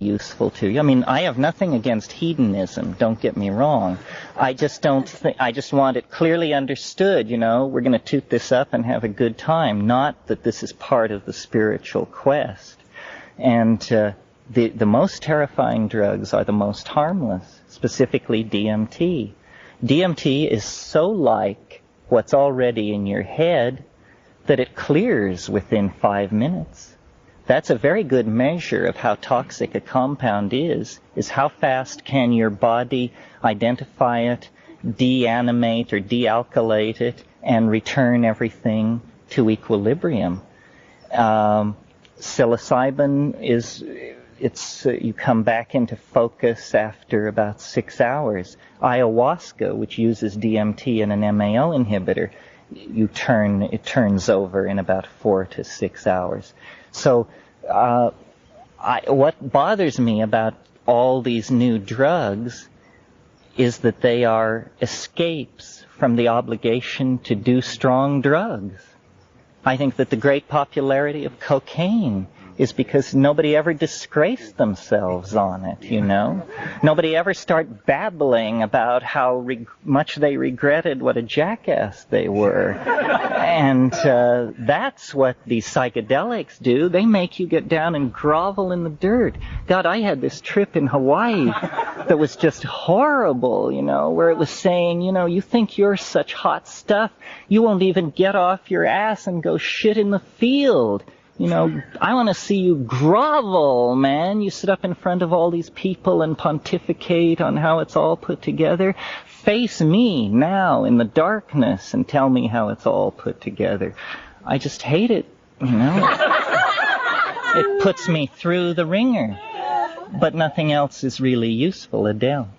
useful to you. I mean, I have nothing against hedonism, don't get me wrong. I just want it clearly understood, we're going to toot this up and have a good time, not that this is part of the spiritual quest. And the most terrifying drugs are the most harmless, specifically DMT. DMT is so like what's already in your head that it clears within 5 minutes. That's a very good measure of how toxic a compound is how fast can your body identify it, deanimate or dealkylate it, and return everything to equilibrium. Psilocybin you come back into focus after about 6 hours. Ayahuasca, which uses DMT and an MAO inhibitor, it turns over in about 4 to 6 hours. So what bothers me about all these new drugs is that they are escapes from the obligation to do strong drugs. I think that the great popularity of cocaine is because nobody ever disgraced themselves on it, Nobody ever started babbling about how much they regretted what a jackass they were. And that's what these psychedelics do. They make you get down and grovel in the dirt. God, I had this trip in Hawaii that was just horrible, where it was saying, you think you're such hot stuff, you won't even get off your ass and go shit in the field. I want to see you grovel, man. You sit up in front of all these people and pontificate on how it's all put together. Face me now in the darkness and tell me how it's all put together. I just hate it, It puts me through the ringer. But nothing else is really useful, Adele.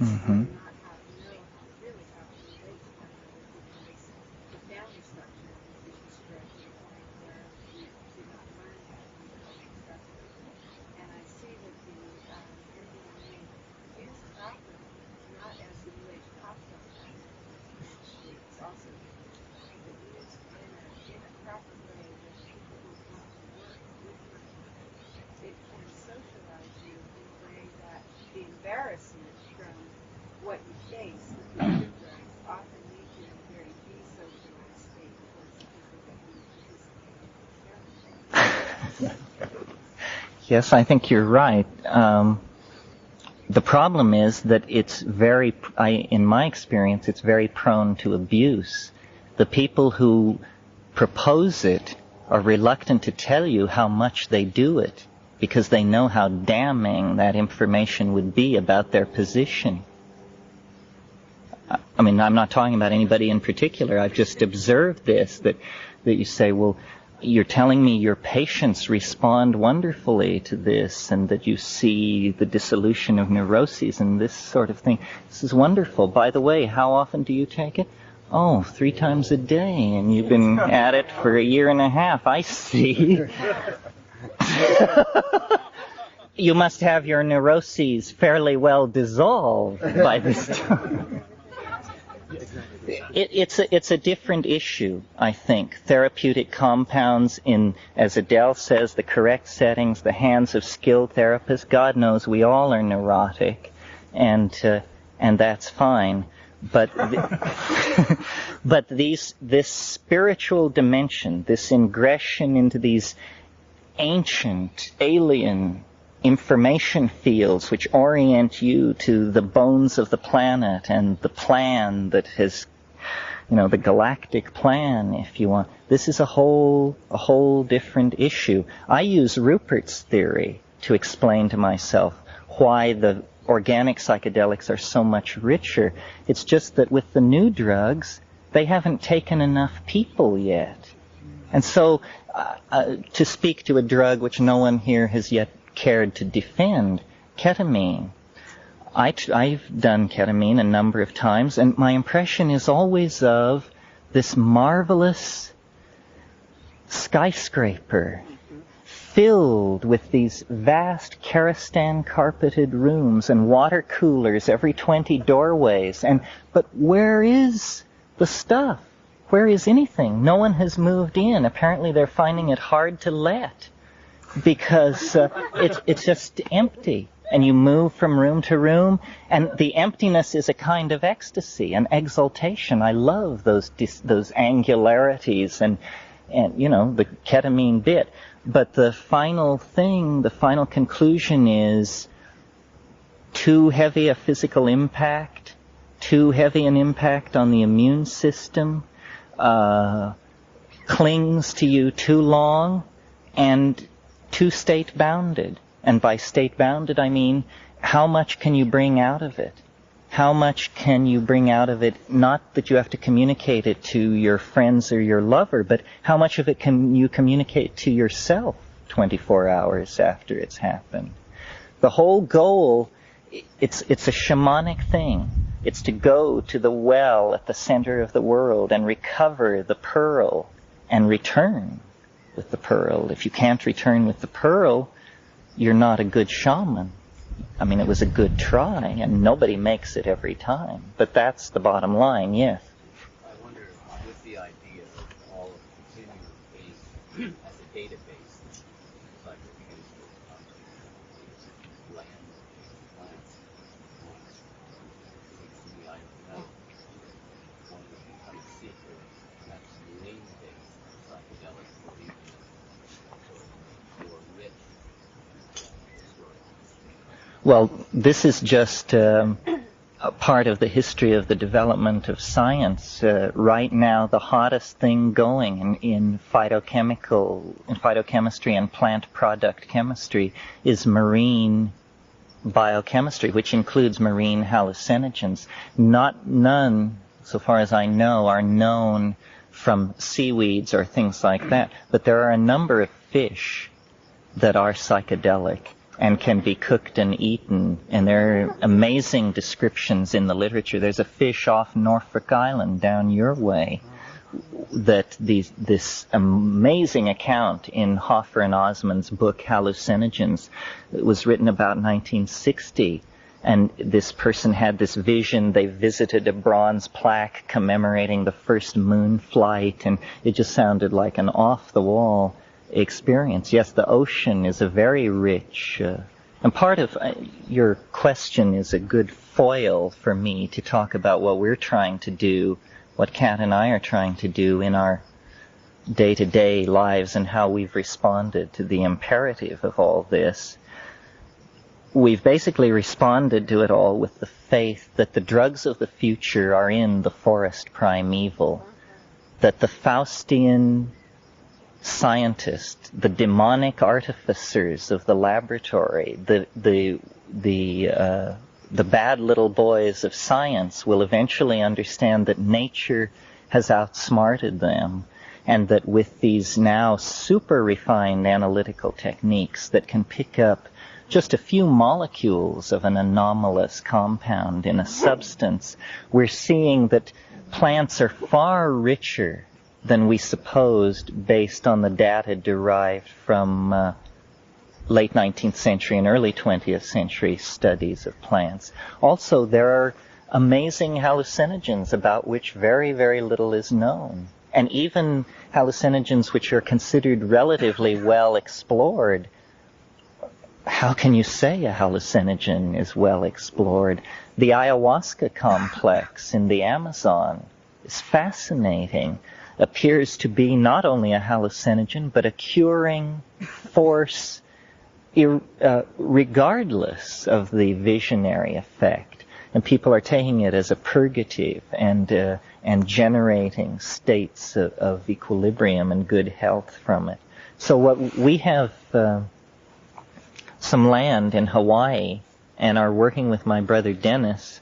Mm-hmm. What you face with the other drugs often leads you in a very desocialized state towards the people that you Yes, I think you're right. The problem is that it's in my experience, it's very prone to abuse. The people who propose it are reluctant to tell you how much they do it because they know how damning that information would be about their position. I mean, I'm not talking about anybody in particular. I've just observed this, that you say, well, you're telling me your patients respond wonderfully to this and that you see the dissolution of neuroses and this sort of thing. This is wonderful. By the way, how often do you take it? Oh, 3 times a day, and you've been at it for a year and a half. I see. You must have your neuroses fairly well dissolved by this time. It's a different issue, I think. Therapeutic compounds in, as Adele says, the correct settings, the hands of skilled therapists. God knows we all are neurotic, and that's fine. But this spiritual dimension, this ingression into these ancient, alien information fields which orient you to the bones of the planet and the plan that has the galactic plan, if you want. This is a whole different issue. I use Rupert's theory to explain to myself why the organic psychedelics are so much richer. It's just that with the new drugs, they haven't taken enough people yet. And so, to speak to a drug which no one here has yet cared to defend, ketamine. I've done ketamine a number of times, and my impression is always of this marvelous skyscraper filled with these vast Karistan-carpeted rooms and water coolers every 20 doorways. But where is the stuff? Where is anything? No one has moved in. Apparently they're finding it hard to let because it's just empty. And you move from room to room, and the emptiness is a kind of ecstasy, an exaltation. I love those angularities and the ketamine bit. But the final thing, the final conclusion is too heavy a physical impact, too heavy an impact on the immune system, clings to you too long, and too state-bounded. And by state-bounded, I mean, how much can you bring out of it? How much can you bring out of it? Not that you have to communicate it to your friends or your lover, but how much of it can you communicate to yourself 24 hours after it's happened? The whole goal, it's a shamanic thing. It's to go to the well at the center of the world and recover the pearl and return with the pearl. If you can't return with the pearl, you're not a good shaman. I mean, it was a good try, and nobody makes it every time. But that's the bottom line, yes. I wonder, with the idea of all of continuum base as a database, like we use for land, plants, I don't know, one would become a secret, perhaps name-based psychedelics, or even more rich. Well, this is just a part of the history of the development of science. Right now, the hottest thing going in phytochemistry and plant product chemistry is marine biochemistry, which includes marine hallucinogens. None, so far as I know, are known from seaweeds or things like that, but there are a number of fish that are psychedelic and can be cooked and eaten, and there are amazing descriptions in the literature. There's a fish off Norfolk Island down your way that this amazing account in Hoffer and Osmond's book Hallucinogens. It was written about 1960, and this person had this vision. They visited a bronze plaque commemorating the first moon flight, and it just sounded like an off-the-wall experience. Yes, the ocean is a very rich, and part of your question is a good foil for me to talk about what we're trying to do, what Kat and I are trying to do in our day-to-day lives and how we've responded to the imperative of all this. We've basically responded to it all with the faith that the drugs of the future are in the forest primeval, that the Faustian scientists, the demonic artificers of the laboratory, the bad little boys of science will eventually understand that nature has outsmarted them, and that with these now super refined analytical techniques that can pick up just a few molecules of an anomalous compound in a substance, we're seeing that plants are far richer than we supposed based on the data derived from late 19th century and early 20th century studies of plants. Also, there are amazing hallucinogens about which very, very little is known. And even hallucinogens which are considered relatively well explored. How can you say a hallucinogen is well explored? The ayahuasca complex in the Amazon is fascinating. Appears to be not only a hallucinogen, but a curing force regardless of the visionary effect. and people are taking it as a purgative and generating states of equilibrium and good health from it. So what we have some land in Hawaii and are working with my brother Dennis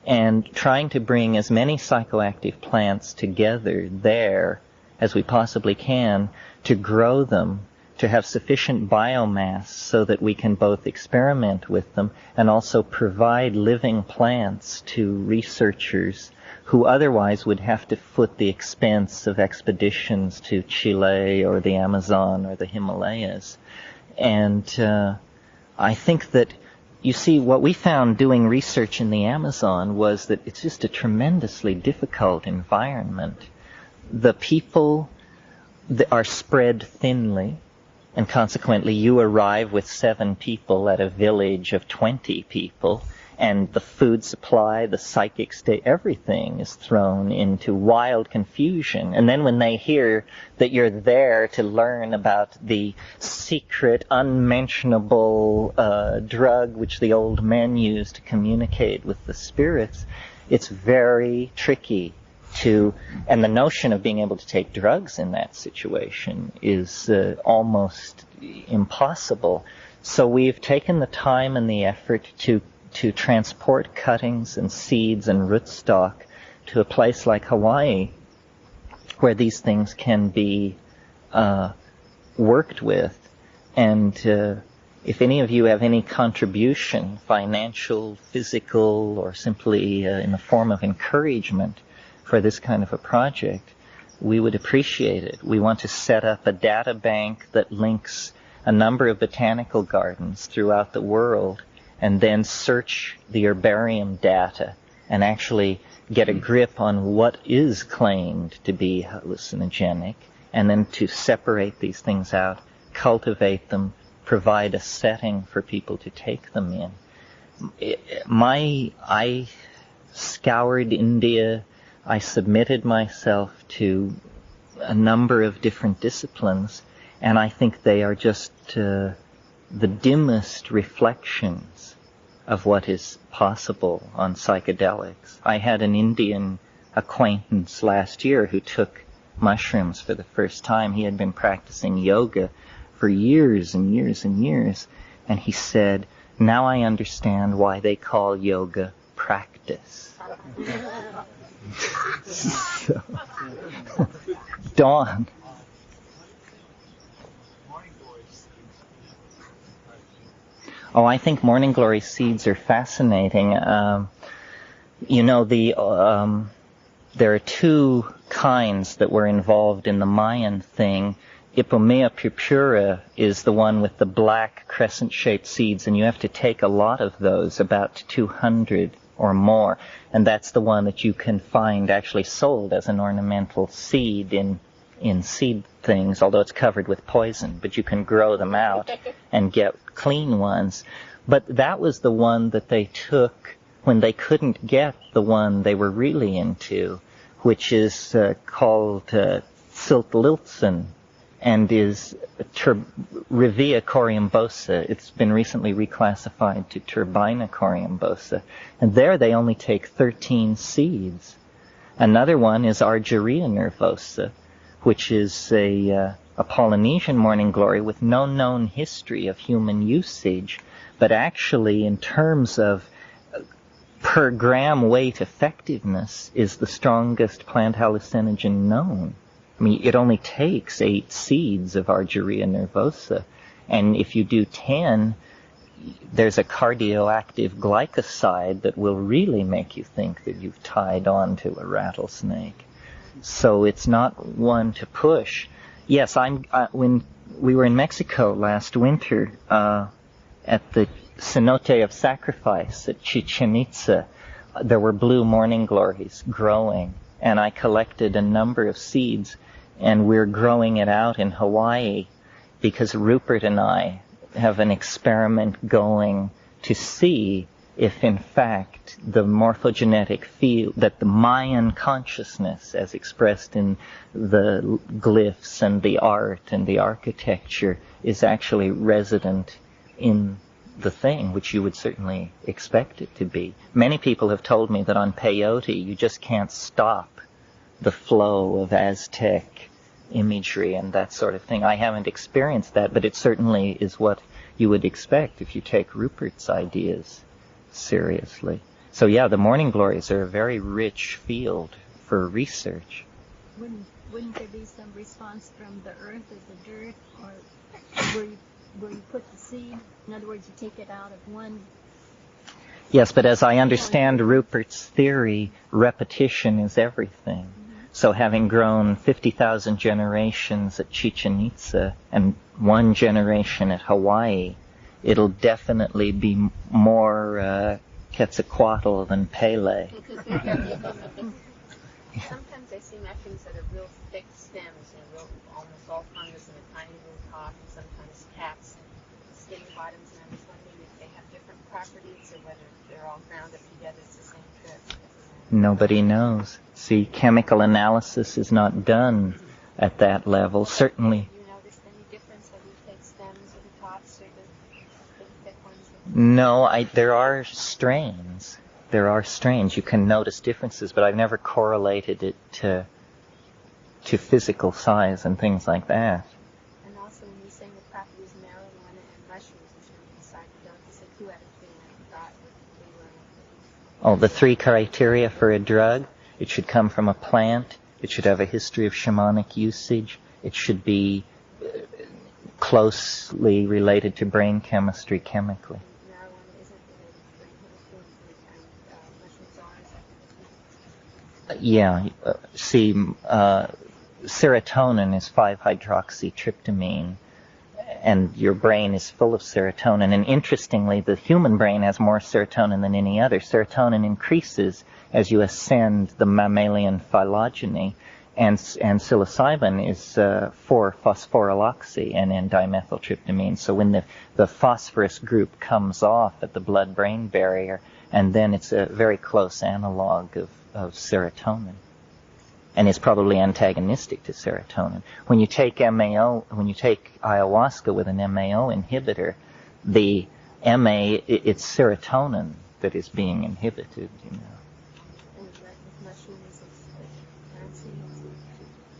and trying to bring as many psychoactive plants together there as we possibly can to grow them, to have sufficient biomass so that we can both experiment with them and also provide living plants to researchers who otherwise would have to foot the expense of expeditions to Chile or the Amazon or the Himalayas. And I think that, you see, what we found doing research in the Amazon was that it's just a tremendously difficult environment. The people are spread thinly, and consequently you arrive with 7 people at a village of 20 people, and the food supply, the psychic state, everything is thrown into wild confusion. And then when they hear that you're there to learn about the secret, unmentionable drug which the old men use to communicate with the spirits, it's very tricky to, and the notion of being able to take drugs in that situation is almost impossible. So we've taken the time and the effort to transport cuttings and seeds and rootstock to a place like Hawaii where these things can be worked with. And if any of you have any contribution, financial, physical, or simply in the form of encouragement for this kind of a project, we would appreciate it. We want to set up a data bank that links a number of botanical gardens throughout the world and then search the herbarium data and actually get a grip on what is claimed to be hallucinogenic, and then to separate these things out, cultivate them, provide a setting for people to take them in. I scoured India. I submitted myself to a number of different disciplines, and I think they are just the dimmest reflections of what is possible on psychedelics. I had an Indian acquaintance last year who took mushrooms for the first time. He had been practicing yoga for years and years and years, and he said, "Now I understand why they call yoga practice." So, Dawn. Oh, I think morning glory seeds are fascinating. There are 2 kinds that were involved in the Mayan thing. Ipomea purpura is the one with the black crescent-shaped seeds, and you have to take a lot of those, about 200 or more, and that's the one that you can find actually sold as an ornamental seed in seed things, although it's covered with poison, but you can grow them out and get clean ones. But that was the one that they took when they couldn't get the one they were really into, which is called Siltliltsen, and is Revia coriambosa. It's been recently reclassified to Turbina coriambosa. And there they only take 13 seeds. Another one is Argyria nervosa, which is a Polynesian morning glory with no known history of human usage, but actually in terms of per gram weight effectiveness is the strongest plant hallucinogen known. I mean, it only takes 8 seeds of Argyria nervosa, and if you do 10, there's a cardioactive glycoside that will really make you think that you've tied on to a rattlesnake. So it's not one to push. Yes, when we were in Mexico last winter at the cenote of sacrifice at Chichen Itza, there were blue morning glories growing, and I collected a number of seeds, and we're growing it out in Hawaii because Rupert and I have an experiment going to see if in fact the morphogenetic field, that the Mayan consciousness as expressed in the glyphs and the art and the architecture is actually resident in the thing, which you would certainly expect it to be. Many people have told me that on peyote you just can't stop the flow of Aztec imagery and that sort of thing. I haven't experienced that, but it certainly is what you would expect if you take Rupert's ideas seriously. So yeah, the morning glories are a very rich field for research. Wouldn't there be some response from the earth or the dirt, or where you put the seed? In other words, you take it out of one. Yes, but as I understand Rupert's theory, repetition is everything. Mm-hmm. So having grown 50,000 generations at Chichen Itza and one generation at Hawaii, it'll definitely be more Quetzalcoatl than Pele. Sometimes I see mushrooms that are real thick stems, real, almost all fungus and a tiny little top, and sometimes caps and skinny bottoms, and I'm just wondering if they have different properties or whether they're all ground up together, it's the same trip. Nobody knows. See, chemical analysis is not done at that level. Certainly. Have you noticed any difference whether you take stems or the tops or the thick ones? No, there are strains. There are strains. You can notice differences, but I've never correlated it to physical size and things like that. And also, when you're saying the properties of marijuana and mushrooms in terms of psychedelics, you said 2 out of 3, and I forgot what they were. Oh, the 3 criteria for a drug: it should come from a plant, it should have a history of shamanic usage, it should be closely related to brain chemistry chemically. Marijuana isn't related to brain chemistry, and mushrooms are. Yeah, see, serotonin is 5-hydroxytryptamine, and your brain is full of serotonin. And interestingly, the human brain has more serotonin than any other. Serotonin increases as you ascend the mammalian phylogeny, and psilocybin is 4-phosphoryloxy and N-dimethyltryptamine. So when the phosphorus group comes off at the blood-brain barrier, and then it's a very close analog of serotonin, and is probably antagonistic to serotonin. When you take when you take ayahuasca with an MAO inhibitor, the it's serotonin that is being inhibited, And like with mushrooms,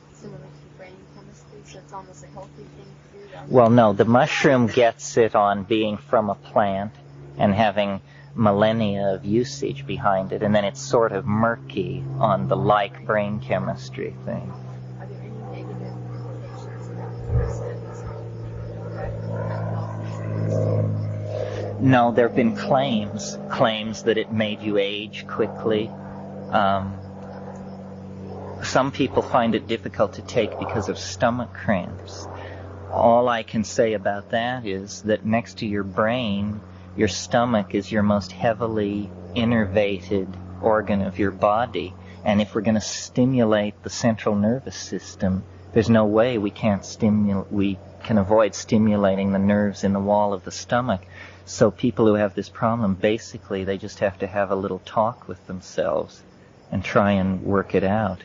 it's similar to brain chemistry, so it's almost a healthy thing to do. Well, no, the mushroom gets it on being from a plant and having millennia of usage behind it, and then it's sort of murky on the like brain chemistry thing. Are there any negative implications about No, there have been claims that it made you age quickly. Some people find it difficult to take because of stomach cramps. All I can say about that is that next to your brain, your stomach is your most heavily innervated organ of your body. And if we're going to stimulate the central nervous system, there's no way we can avoid stimulating the nerves in the wall of the stomach. So people who have this problem, basically, they just have to have a little talk with themselves and try and work it out.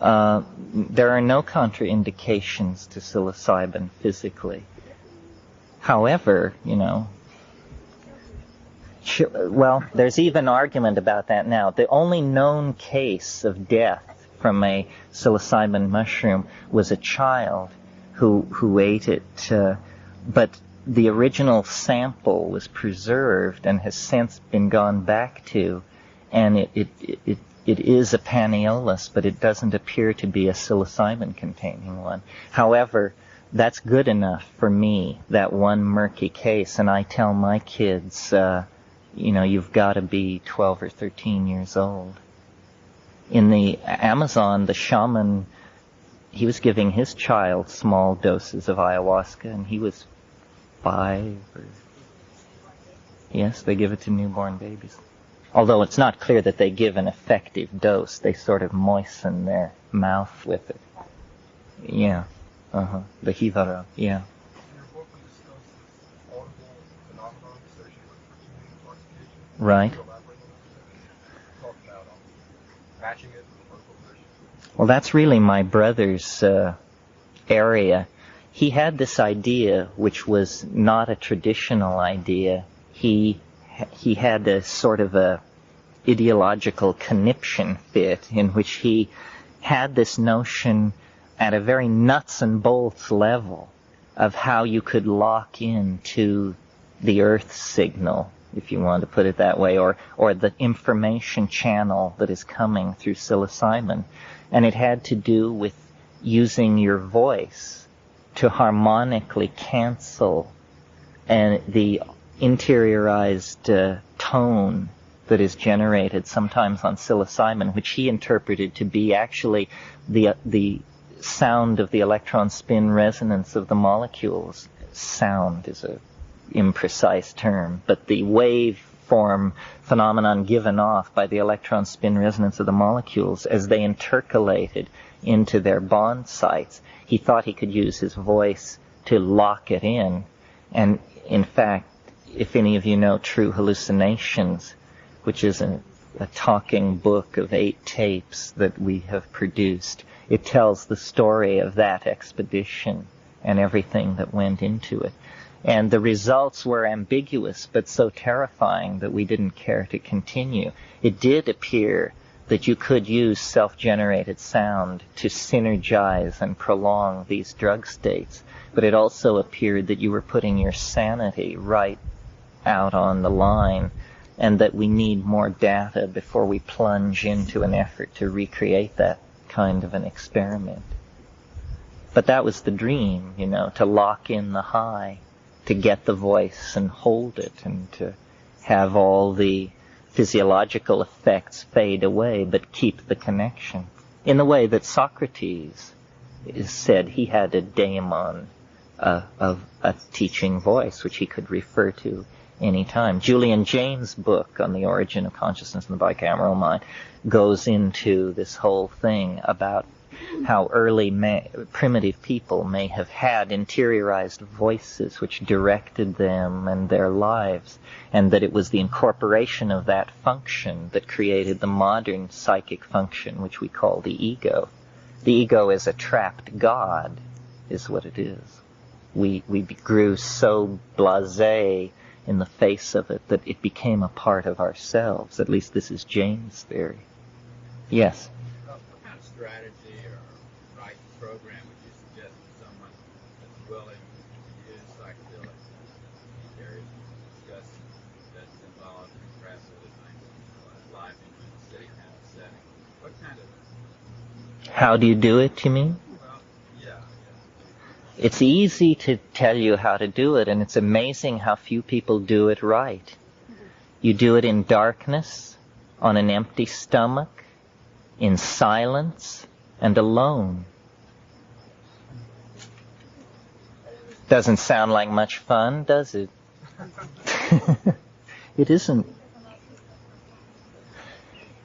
There are no contraindications to psilocybin physically. However, well, there's even argument about that now. The only known case of death from a psilocybin mushroom was a child who ate it, but the original sample was preserved and has since been gone back to, and it is a paneolus, but it doesn't appear to be a psilocybin-containing one. However, that's good enough for me, that one murky case, and I tell my kids, you've got to be 12 or 13 years old. In the Amazon, the shaman, he was giving his child small doses of ayahuasca, and he was 5 or... Yes, they give it to newborn babies. Although it's not clear that they give an effective dose. They sort of moisten their mouth with it. Yeah. The hivara, yeah. Right. Well, that's really my brother's area. he had this idea, which was not a traditional idea. He had a sort of a ideological conniption fit in which he had this notion at a very nuts and bolts level of how you could lock into the earth signal, if you want to put it that way, or the information channel that is coming through psilocybin. And it had to do with using your voice to harmonically cancel and the interiorized tone that is generated sometimes on psilocybin, which he interpreted to be actually the sound of the electron spin resonance of the molecules. Sound is a imprecise term, but the waveform phenomenon given off by the electron spin resonance of the molecules as they intercalated into their bond sites. He thought he could use his voice to lock it in. And in fact, if any of you know True Hallucinations, which is a talking book of 8 tapes that we have produced, it tells the story of that expedition and everything that went into it. And the results were ambiguous, but so terrifying that we didn't care to continue. It did appear that you could use self-generated sound to synergize and prolong these drug states, but it also appeared that you were putting your sanity right out on the line, and that we need more data before we plunge into an effort to recreate that kind of an experiment. But that was the dream, to lock in the high, to get the voice and hold it, and to have all the physiological effects fade away, but keep the connection. In the way that Socrates said he had a daemon of a teaching voice, which he could refer to any time. Julian Jaynes' book on the origin of consciousness in the bicameral mind goes into this whole thing about how early primitive people may have had interiorized voices which directed them and their lives, and that it was the incorporation of that function that created the modern psychic function, which we call the ego. The ego is a trapped God, is what it is. We grew so blasé in the face of it that it became a part of ourselves. At least this is James' theory. Yes? What kind of strategy or right program would you suggest to someone that's willing to use psychedelics in areas of discussion that's involved in aggressive and live in a city kind of setting? What kind of... How do you do it, you mean? It's easy to tell you how to do it, and it's amazing how few people do it right. You do it in darkness, on an empty stomach, in silence, and alone. Doesn't sound like much fun, does it? It isn't.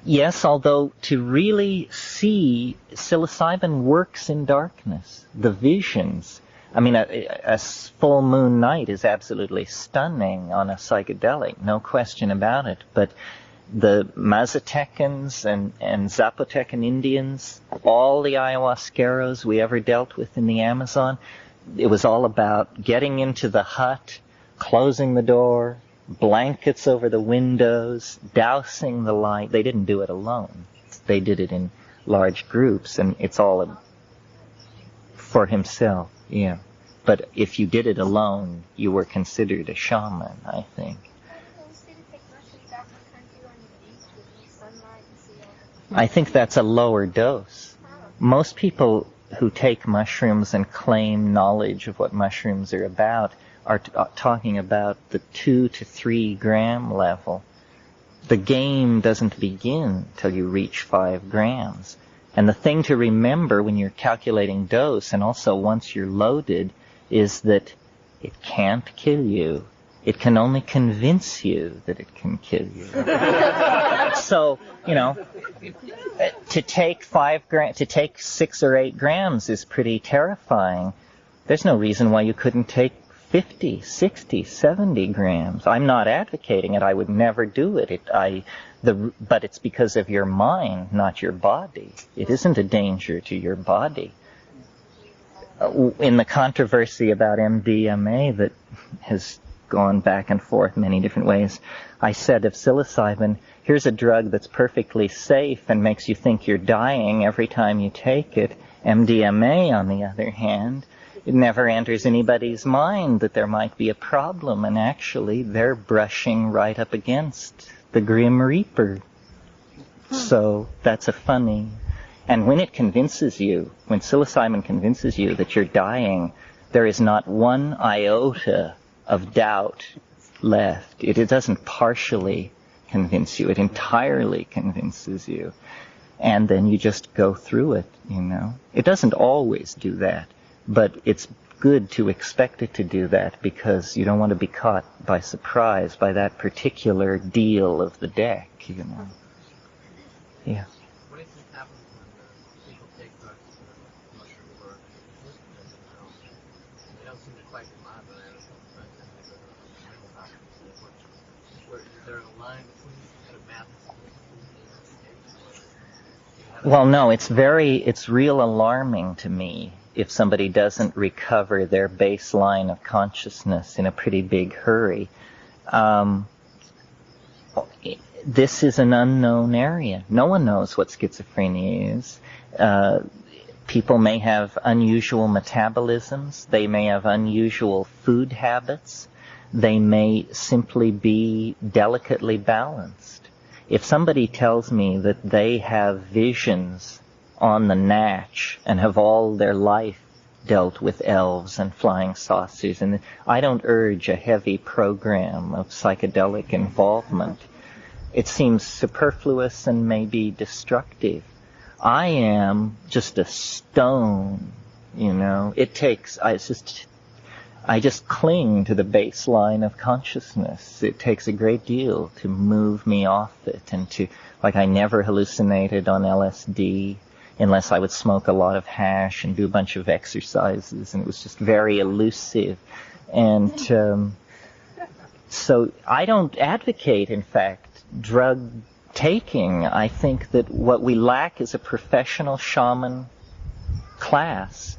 Yes, although to really see, psilocybin works in darkness. The visions. I mean, a full moon night is absolutely stunning on a psychedelic, no question about it. But the Mazatecans and Zapotecan Indians, all the ayahuasqueros we ever dealt with in the Amazon, it was all about getting into the hut, closing the door, blankets over the windows, dousing the light. They didn't do it alone. They did it in large groups, and it's all for himself, yeah. But if you did it alone, you were considered a shaman, I think. I think that's a lower dose. Most people who take mushrooms and claim knowledge of what mushrooms are about are talking about the 2 to 3 gram level. The game doesn't begin till you reach 5 grams. And the thing to remember when you're calculating dose, and also once you're loaded, is that it can't kill you. It can only convince you that it can kill you. So, to take 6 or 8 grams is pretty terrifying. There's no reason why you couldn't take 50, 60, 70 grams. I'm not advocating it. I would never do it. But it's because of your mind, not your body. It isn't a danger to your body. in the controversy about MDMA that has gone back and forth many different ways, I said of psilocybin, here's a drug that's perfectly safe and makes you think you're dying every time you take it. MDMA, on the other hand, it never enters anybody's mind that there might be a problem, and actually they're brushing right up against the Grim Reaper. So that's a funny... And when it convinces you, when psilocybin convinces you that you're dying, there is not one iota of doubt left. It doesn't partially convince you. It entirely convinces you. And then you just go through it, you know. It doesn't always do that, but it's good to expect it to do that because you don't want to be caught by surprise by that particular deal of the deck, you know. Yeah. What do you think happens when people take drugs for mushroom work? They don't seem to quite come out of it. Is there a line between kind of math? Well, no, it's real alarming to me if somebody doesn't recover their baseline of consciousness in a pretty big hurry. This is an unknown area. No one knows what schizophrenia is. People may have unusual metabolisms. They may have unusual food habits. They may simply be delicately balanced. If somebody tells me that they have visions on the natch and have all their life dealt with elves and flying saucers, and I don't urge a heavy program of psychedelic involvement. It seems superfluous and maybe destructive. I am just a stone, you know. I just cling to the baseline of consciousness. It takes a great deal to move me off it and I never hallucinated on LSD unless I would smoke a lot of hash and do a bunch of exercises, and it was just very elusive. And so I don't advocate, in fact, drug taking. I think that what we lack is a professional shaman class.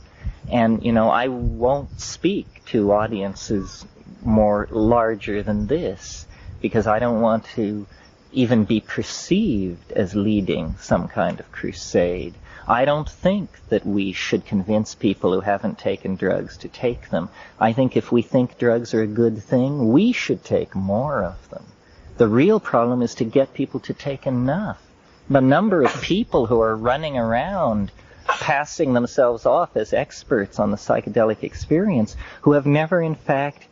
And, you know, I won't speak to audiences more larger than this because I don't want to even be perceived as leading some kind of crusade. I don't think that we should convince people who haven't taken drugs to take them. I think if we think drugs are a good thing, we should take more of them. The real problem is to get people to take enough. The number of people who are running around passing themselves off as experts on the psychedelic experience who have never, in fact,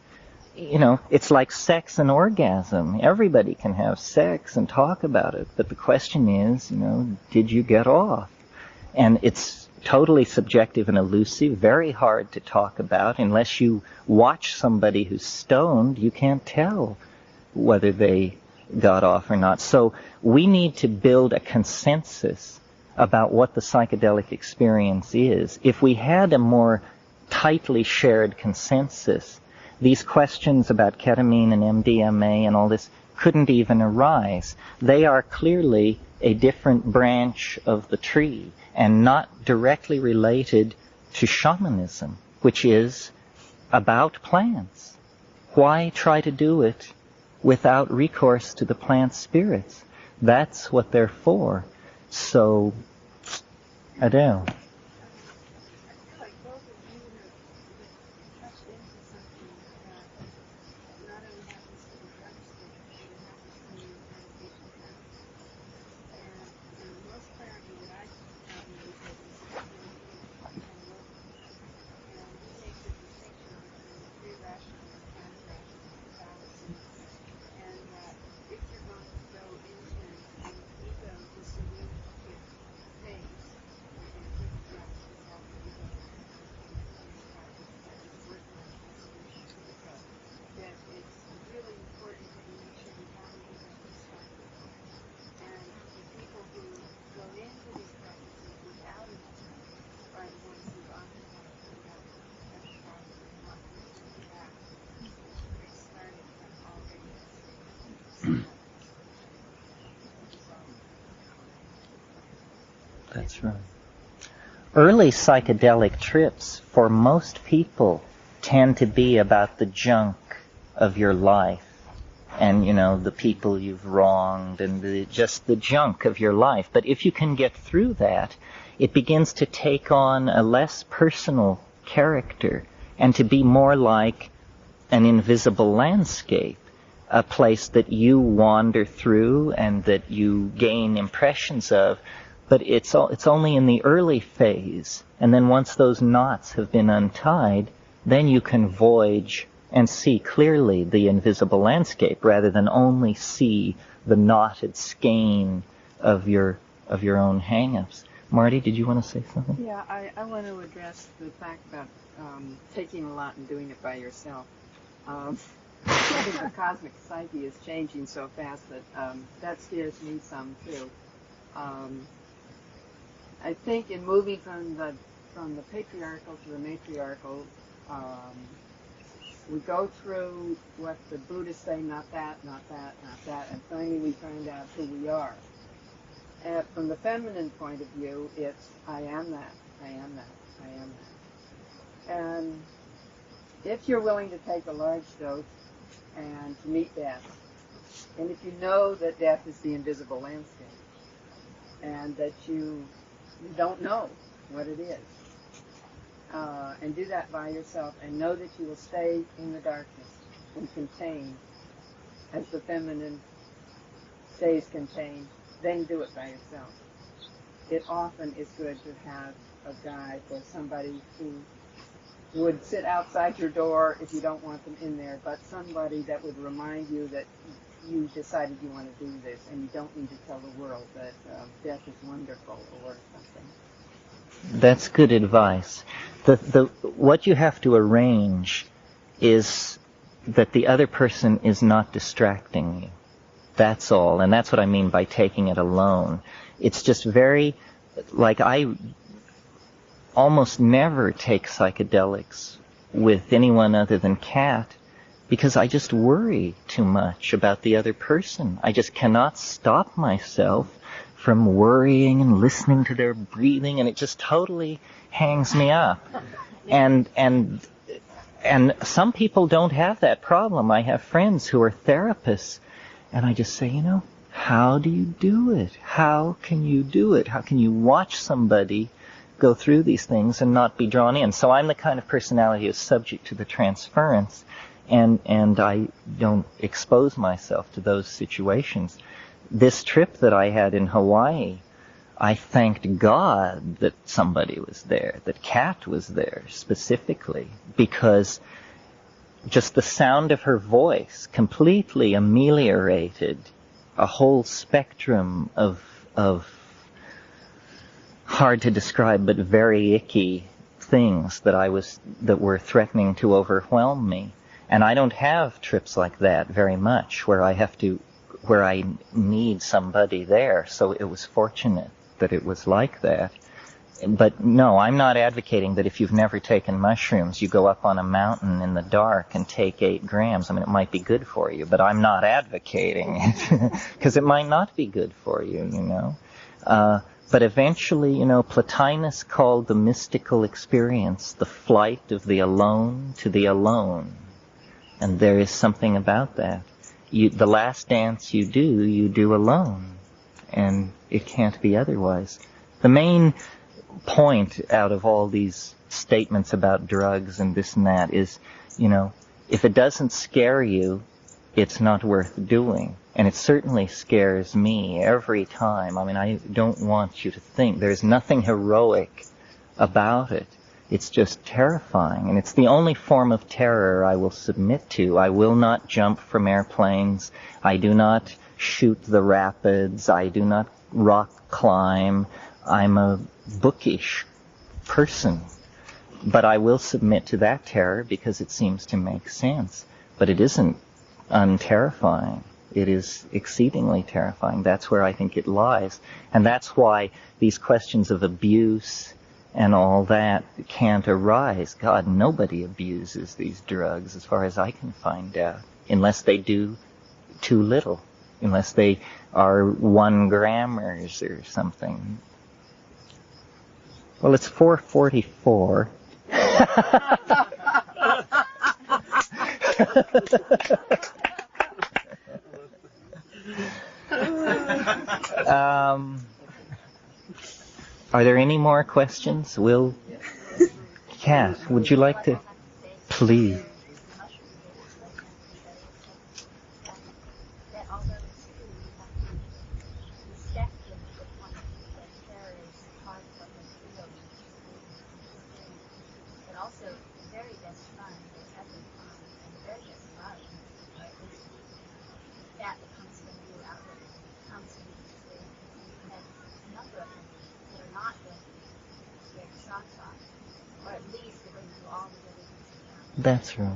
you know, it's like sex and orgasm. Everybody can have sex and talk about it, but the question is, you know, did you get off? And it's totally subjective and elusive, very hard to talk about. Unless you watch somebody who's stoned, you can't tell whether they got off or not. So we need to build a consensus about what the psychedelic experience is. If we had a more tightly shared consensus, these questions about ketamine and MDMA and all this couldn't even arise. They are clearly a different branch of the tree and not directly related to shamanism, which is about plants. Why try to do it without recourse to the plant spirits? That's what they're for. So, I don't know. That's right. early psychedelic trips for most people tend to be about the junk of your life. And, the people you've wronged and just the junk of your life. But if you can get through that, it begins to take on a less personal character and to be more like an invisible landscape, a place that you wander through and that you gain impressions of. But it's only in the early phase. And then once those knots have been untied, then you can voyage and see clearly the invisible landscape rather than only see the knotted skein of your own hang-ups. Marty, did you want to say something? Yeah, I want to address the fact about taking a lot and doing it by yourself. I think the cosmic psyche is changing so fast that scares me some too. I think in moving from the patriarchal to the matriarchal, we go through what the Buddhists say, not that, not that, not that, and finally we find out who we are. From the feminine point of view, it's I am that, I am that, I am that. And if you're willing to take a large dose and to meet death, and if you know that death is the invisible landscape, and that you don't know what it is, and do that by yourself, and know that you will stay in the darkness and contained as the feminine stays contained, then do it by yourself. It often is good to have a guide or somebody who would sit outside your door if you don't want them in there, but somebody that would remind you that you decided you want to do this, and you don't need to tell the world that death is wonderful or something. That's good advice. What you have to arrange is that the other person is not distracting you. That's all. And that's what I mean by taking it alone. It's just very, I almost never take psychedelics with anyone other than Kat because I just worry too much about the other person. I just cannot stop myself from worrying and listening to their breathing, and it just totally hangs me up. And some people don't have that problem. I have friends who are therapists, and I just say, how do you do it? How can you do it? How can you watch somebody go through these things and not be drawn in? So I'm the kind of personality who's subject to the transference, and I don't expose myself to those situations. This trip that I had in Hawaii, I thanked God that somebody was there, that Kat was there specifically, because just the sound of her voice completely ameliorated a whole spectrum of hard to describe but very icky things that were threatening to overwhelm me. And I don't have trips like that very much where I need somebody there. So it was fortunate that it was like that. But no, I'm not advocating that if you've never taken mushrooms, you go up on a mountain in the dark and take 8 grams. I mean, it might be good for you, but I'm not advocating it because it might not be good for you, But eventually, Plotinus called the mystical experience the flight of the alone to the alone. And there is something about that. The last dance you do alone. And it can't be otherwise. The main point out of all these statements about drugs and this and that is, if it doesn't scare you, it's not worth doing. And it certainly scares me every time. I mean, I don't want you to think there's nothing heroic about it. It's just terrifying. And it's the only form of terror I will submit to. I will not jump from airplanes. I do not shoot the rapids. I do not rock climb. I'm a bookish person. But I will submit to that terror because it seems to make sense. But it isn't unterrifying. It is exceedingly terrifying. That's where I think it lies. And that's why these questions of abuse and all that can't arise. God, nobody abuses these drugs as far as I can find out, unless they do too little, unless they are 1 grammers or something. Well, it's 4:44. Are there any more questions? Kat, would you like to? Please. That's right.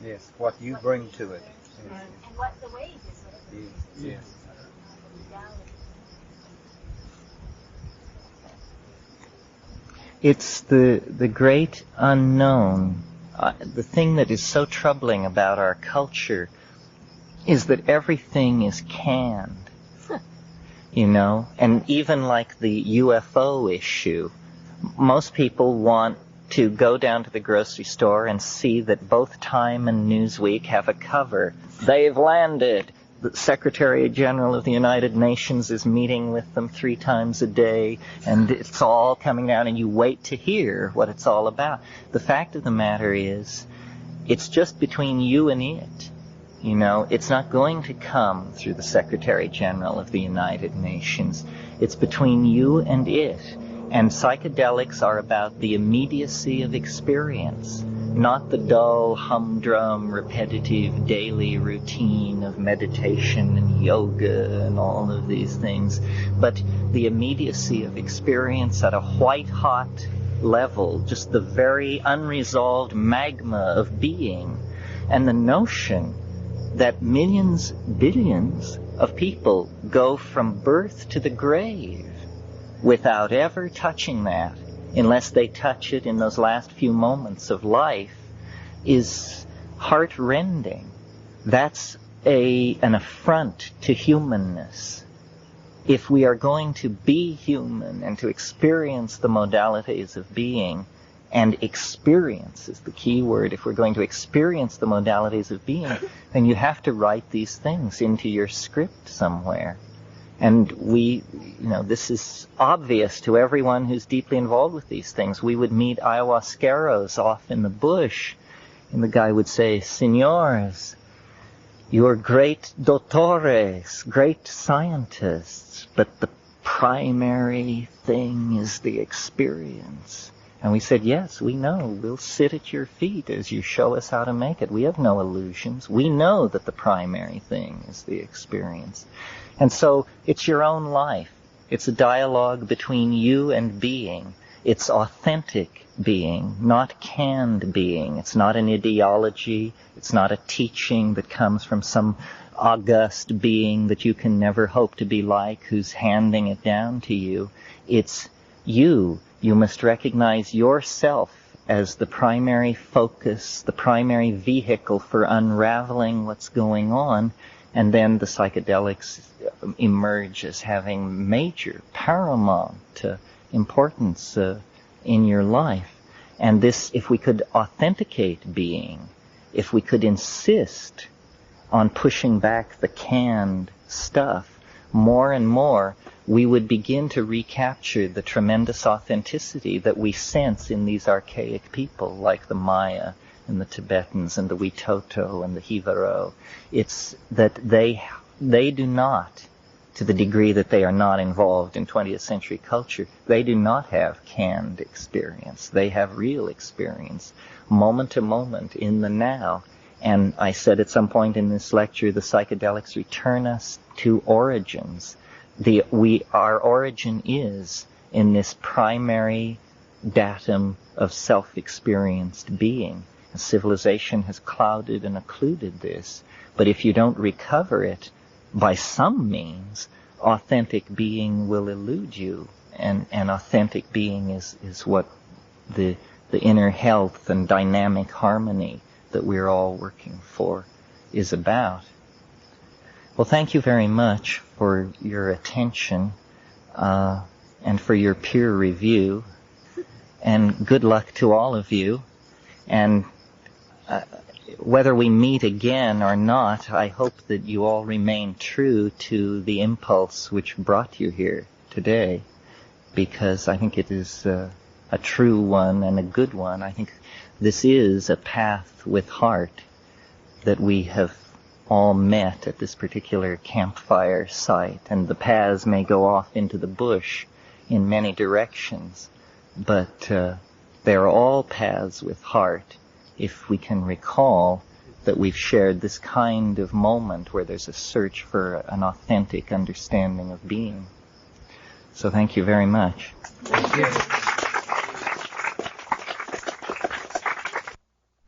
Yes, what you bring to it. And what the wage is. Yes. It's the great unknown. The thing that is so troubling about our culture is that everything is canned. You know, and even like the UFO issue, most people want to go down to the grocery store and see that both Time and Newsweek have a cover. They've landed. The Secretary General of the United Nations is meeting with them 3 times a day, and it's all coming down, and you wait to hear what it's all about. The fact of the matter is, it's just between you and it. You know, it's not going to come through the Secretary General of the United Nations. It's between you and it. And psychedelics are about the immediacy of experience, not the dull, humdrum, repetitive daily routine of meditation and yoga and all of these things, but the immediacy of experience at a white-hot level, just the very unresolved magma of being. And the notion that millions, billions of people go from birth to the grave without ever touching that, unless they touch it in those last few moments of life, is heart-rending. That's an affront to humanness. If we are going to be human and to experience the modalities of being, and experience is the key word, if we're going to experience the modalities of being, then you have to write these things into your script somewhere. And this is obvious to everyone who's deeply involved with these things. We would meet ayahuasqueros off in the bush, and the guy would say, "Señores, you're great doctores, great scientists, but the primary thing is the experience." And we said, "Yes, we know. We'll sit at your feet as you show us how to make it. We have no illusions. We know that the primary thing is the experience." And so it's your own life. It's a dialogue between you and being. It's authentic being, not canned being. It's not an ideology. It's not a teaching that comes from some august being that you can never hope to be like, who's handing it down to you. It's you. You must recognize yourself as the primary focus, the primary vehicle for unraveling what's going on, and then the psychedelics emerge as having major, paramount importance in your life. And this, if we could authenticate being, if we could insist on pushing back the canned stuff more and more, we would begin to recapture the tremendous authenticity that we sense in these archaic people like the Maya and the Tibetans and the Witoto and the Jivaro. It's that they do not, to the degree that they are not involved in 20th century culture, they do not have canned experience. They have real experience, moment to moment, in the now. And I said at some point in this lecture, the psychedelics return us to origins. Our origin is in this primary datum of self-experienced being. Civilization has clouded and occluded this. But if you don't recover it by some means, authentic being will elude you. And authentic being is what the inner health and dynamic harmony that we're all working for is about. Well, thank you very much for your attention and for your peer review. And good luck to all of you. And whether we meet again or not, I hope that you all remain true to the impulse which brought you here today, because I think it is a true one and a good one. I think this is a path with heart that we have all met at this particular campfire site, and the paths may go off into the bush in many directions, but they're all paths with heart if we can recall that we've shared this kind of moment where there's a search for an authentic understanding of being. So thank you very much. Thank you.